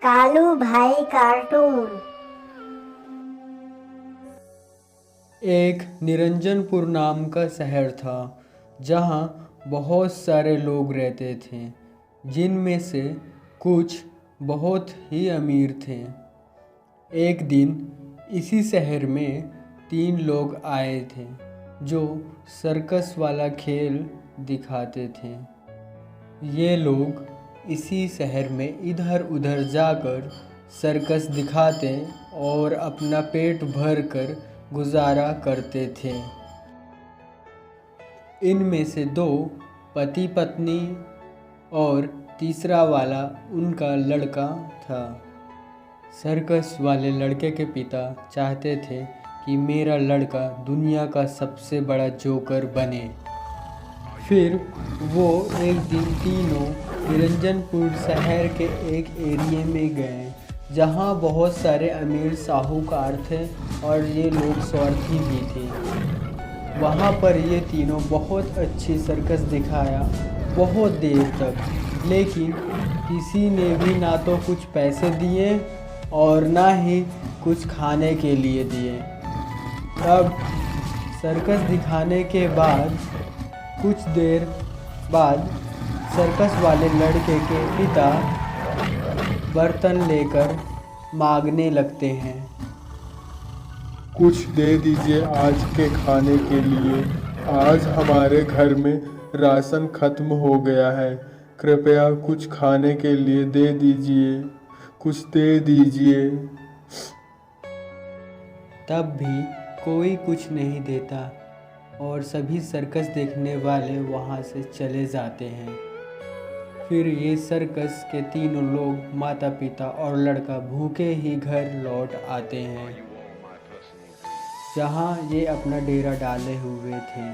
कालू भाई कार्टून। एक निरंजनपुर नाम का शहर था जहाँ बहुत सारे लोग रहते थे, जिनमें से कुछ बहुत ही अमीर थे। एक दिन इसी शहर में 3 लोग आए थे जो सर्कस वाला खेल दिखाते थे। ये लोग इसी शहर में इधर उधर जाकर सर्कस दिखाते और अपना पेट भर कर गुजारा करते थे। इनमें से 2 पति पत्नी और तीसरा वाला उनका लड़का था। सर्कस वाले लड़के के पिता चाहते थे कि मेरा लड़का दुनिया का सबसे बड़ा जोकर बने। फिर वो एक दिन तीनों निरंजनपुर शहर के एक एरिया में गए जहाँ बहुत सारे अमीर साहूकार थे और ये लोग स्वार्थी भी थे। वहाँ पर ये तीनों बहुत अच्छी सर्कस दिखाया बहुत देर तक, लेकिन किसी ने भी ना तो कुछ पैसे दिए और ना ही कुछ खाने के लिए दिए। तब सर्कस दिखाने के बाद कुछ देर बाद सर्कस वाले लड़के के पिता बर्तन लेकर मांगने लगते हैं। कुछ दे दीजिए आज के खाने के लिए। आज हमारे घर में राशन खत्म हो गया है। कृपया कुछ खाने के लिए दे दीजिए, कुछ दे दीजिए। तब भी कोई कुछ नहीं देता और सभी सर्कस देखने वाले वहाँ से चले जाते हैं। फिर ये सर्कस के तीनों लोग माता पिता और लड़का भूखे ही घर लौट आते हैं जहाँ ये अपना डेरा डाले हुए थे।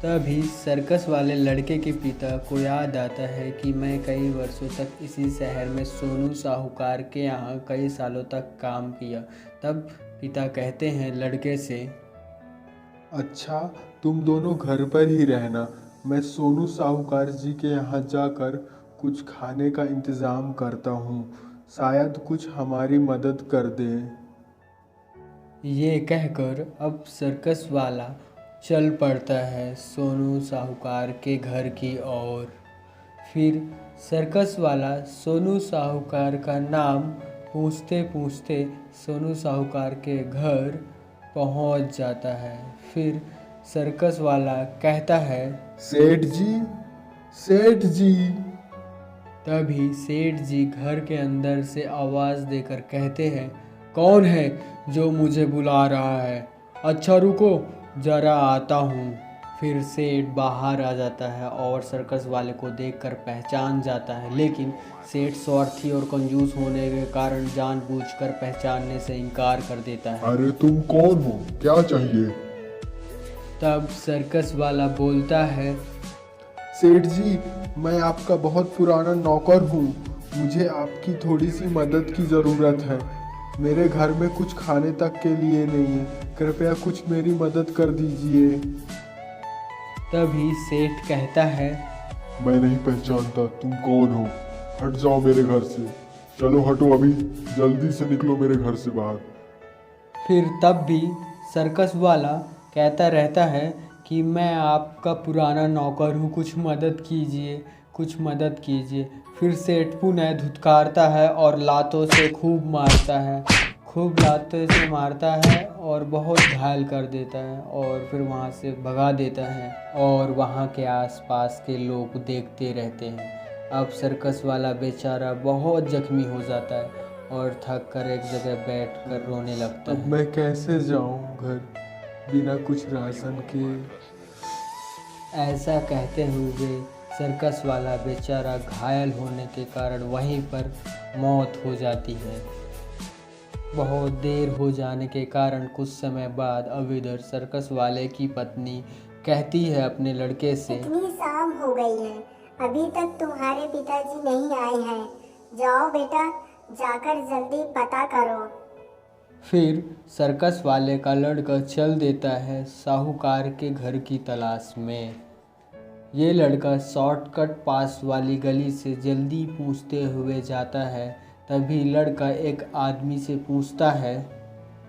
तभी सर्कस वाले लड़के के पिता को याद आता है कि मैं कई वर्षों तक इसी शहर में सोनू साहूकार के यहाँ कई सालों तक काम किया। तब पिता कहते हैं लड़के से, अच्छा, तुम दोनों घर पर ही रहना। मैं सोनू साहूकार जी के यहाँ जाकर कुछ खाने का इंतज़ाम करता हूँ, शायद कुछ हमारी मदद कर दें। ये कहकर अब सर्कस वाला चल पड़ता है सोनू साहूकार के घर की ओर। फिर सर्कस वाला सोनू साहूकार का नाम पूछते पूछते सोनू साहूकार के घर पहुंच जाता है। फिर सर्कस वाला कहता है, सेठ जी, सेठ जी। तभी सेठ जी घर के अंदर से आवाज़ देकर कहते हैं, कौन है जो मुझे बुला रहा है? अच्छा रुको, ज़रा आता हूँ। फिर सेठ बाहर आ जाता है और सर्कस वाले को देखकर पहचान जाता है, लेकिन सेठ स्वार्थी और कंजूस होने के कारण जानबूझकर पहचानने से इनकार कर देता है। अरे तुम कौन हो, क्या चाहिए? तब सर्कस वाला बोलता है, सेठ जी, मैं आपका बहुत पुराना नौकर हूँ। मुझे आपकी थोड़ी सी मदद की ज़रूरत है। मेरे घर में कुछ खाने तक के लिए नहीं है। कृपया कुछ मेरी मदद कर दीजिए। तभी सेठ कहता है, मैं नहीं पहचानता, तुम कौन हो? हट जाओ मेरे घर से। चलो हटो, अभी जल्दी से निकलो मेरे घर से बाहर। फिर तब भी सर्कस वाला कहता रहता है कि मैं आपका पुराना नौकर हूँ, कुछ मदद कीजिए, कुछ मदद कीजिए। फिर सेठ पुनः धुतकारता है और लातों से खूब मारता है, खूब लातों से मारता है और बहुत घायल कर देता है और फिर वहाँ से भगा देता है और वहाँ के आसपास के लोग देखते रहते हैं। अब सर्कस वाला बेचारा बहुत जख्मी हो जाता है और थक कर एक जगह बैठ कर रोने लगता अब है। मैं कैसे जाऊं घर बिना कुछ राशन के? ऐसा कहते हुए सर्कस वाला बेचारा घायल होने के कारण वहीं पर मौत हो जाती है। बहुत देर हो जाने के कारण कुछ समय बाद अब इधर सर्कस वाले की पत्नी कहती है अपने लड़के से, इतनी शाम हो गई है, अभी तक तुम्हारे पिताजी नहीं आए हैं। जाओ बेटा, जाकर जल्दी पता करो। फिर सर्कस वाले का लड़का चल देता है साहूकार के घर की तलाश में। ये लड़का शॉर्टकट पास वाली गली से जल्दी पूछते हुए जाता है तभी लड़का एक आदमी से पूछता है,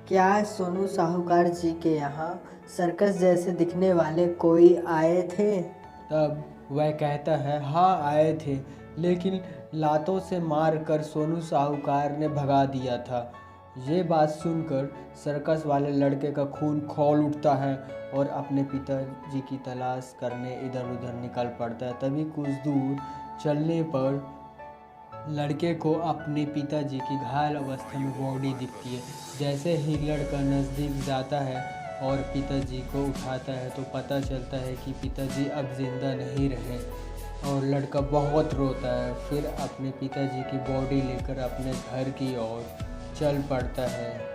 क्या सोनू साहूकार जी के यहाँ सर्कस जैसे दिखने वाले कोई आए थे? तब वह कहता है, हाँ आए थे, लेकिन लातों से मार कर सोनू साहूकार ने भगा दिया था। ये बात सुनकर सर्कस वाले लड़के का खून खौल उठता है और अपने पिताजी की तलाश करने इधर उधर निकल पड़ता है। तभी कुछ दूर चलने पर लड़के को अपने पिताजी की घायल अवस्था में बॉडी दिखती है। जैसे ही लड़का नज़दीक जाता है और पिताजी को उठाता है तो पता चलता है कि पिताजी अब जिंदा नहीं रहे और लड़का बहुत रोता है। फिर अपने पिताजी की बॉडी लेकर अपने घर की ओर चल पड़ता है।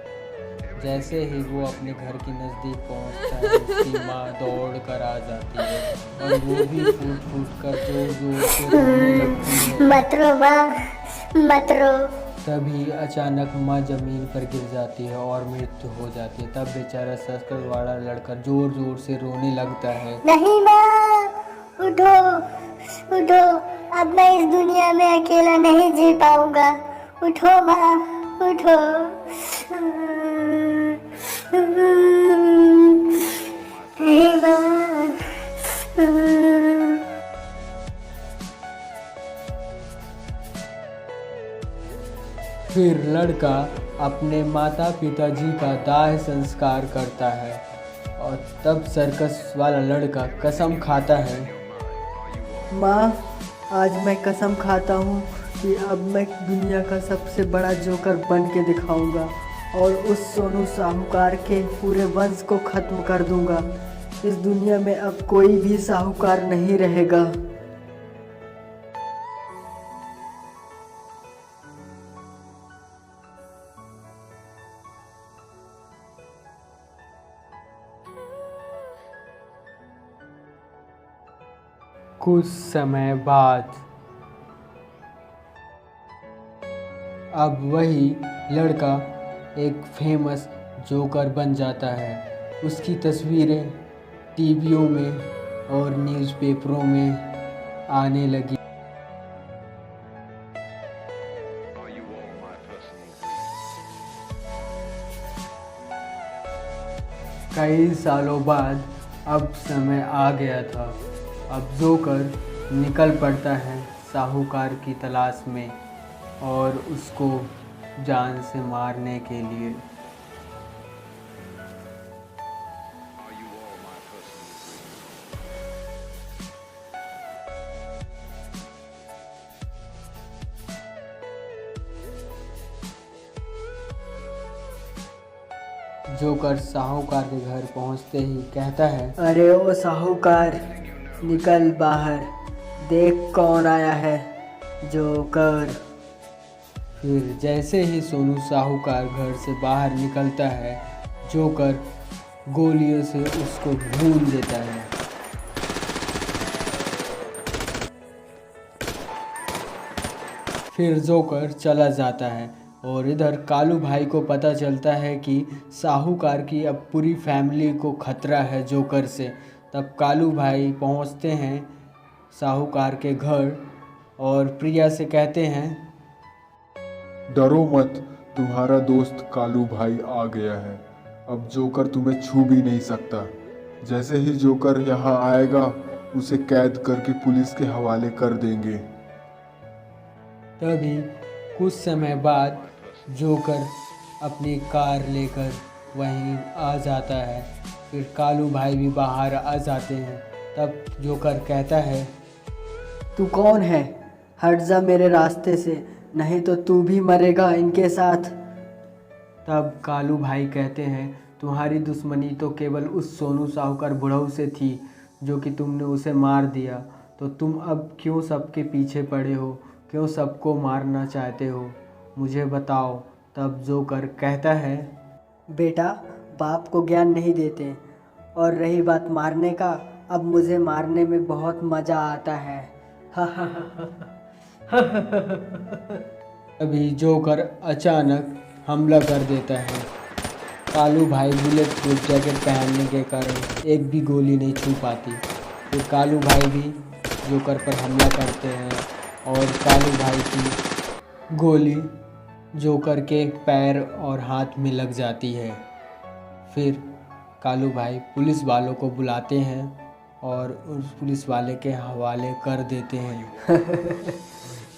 जैसे ही वो अपने घर के नज़दीक पहुंचता है उसकी माँ दौड़ कर आ जाती है और वो भी फूट फूट कर जोर जोर से रोने लगती है। मत रो माँ, मत रो। तभी अचानक माँ ज़मीन पर गिर जाती है और मृत्यु हो जाती है। तब बेचारा सर्कस वाला लड़का जोर जोर से रोने लगता है। नहीं माँ, उठो उठो, अब मैं इस दुनिया में अकेला नहीं जी पाऊंगा। उठो माँ, उठो। हे माँ। फिर लड़का अपने माता पिताजी का दाह संस्कार करता है और तब सर्कस वाला लड़का कसम खाता है, माँ, आज मैं कसम खाता हूँ कि अब मैं दुनिया का सबसे बड़ा जोकर बन के दिखाऊंगा और उस सोनू साहूकार के पूरे वंश को ख़त्म कर दूंगा। इस दुनिया में अब कोई भी साहूकार नहीं रहेगा। कुछ समय बाद अब वही लड़का एक फेमस जोकर बन जाता है। उसकी तस्वीरें टीवियों में और न्यूज़पेपरों में आने लगी। कई सालों बाद अब समय आ गया था। अब जोकर निकल पड़ता है साहूकार की तलाश में और उसको जान से मारने के लिए। जोकर साहूकार के घर पहुंचते ही कहता है, अरे ओ साहूकार, निकल बाहर, देख कौन आया है, जोकर। फिर जैसे ही सोनू साहूकार घर से बाहर निकलता है, जोकर गोलियों से उसको भून देता है। फिर जोकर चला जाता है और इधर कालू भाई को पता चलता है कि साहूकार की अब पूरी फैमिली को खतरा है जोकर से। तब कालू भाई पहुंचते हैं साहूकार के घर और प्रिया से कहते हैं, डरो मत, तुम्हारा दोस्त कालू भाई आ गया है। अब जोकर तुम्हें छू भी नहीं सकता। जैसे ही जोकर यहाँ आएगा उसे कैद करके पुलिस के हवाले कर देंगे। तभी कुछ समय बाद जोकर अपनी कार लेकर वहीं आ जाता है। फिर कालू भाई भी बाहर आ जाते हैं। तब जोकर कहता है, तू कौन है? हट जा मेरे रास्ते से, नहीं तो तू भी मरेगा इनके साथ। तब कालू भाई कहते हैं, तुम्हारी दुश्मनी तो केवल उस सोनू साहूकार बुढ़ऊ से थी जो कि तुमने उसे मार दिया, तो तुम अब क्यों सबके पीछे पड़े हो, क्यों सबको मारना चाहते हो, मुझे बताओ। तब जोकर कहता है, बेटा, बाप को ज्ञान नहीं देते, और रही बात मारने का, अब मुझे मारने में बहुत मज़ा आता है। अभी जोकर अचानक हमला कर देता है। कालू भाई बुलेट प्रूफ जैकेट पहनने के कारण एक भी गोली नहीं छू पाती। फिर कालू भाई भी जोकर पर हमला करते हैं और कालू भाई की गोली जोकर के पैर और हाथ में लग जाती है। फिर कालू भाई पुलिस वालों को बुलाते हैं और उस पुलिस वाले के हवाले कर देते हैं।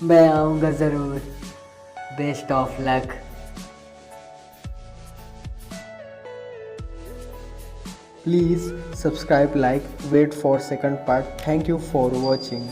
मैं आऊँगा ज़रूर। Best of luck. Please subscribe, like, wait for second part. Thank you for watching.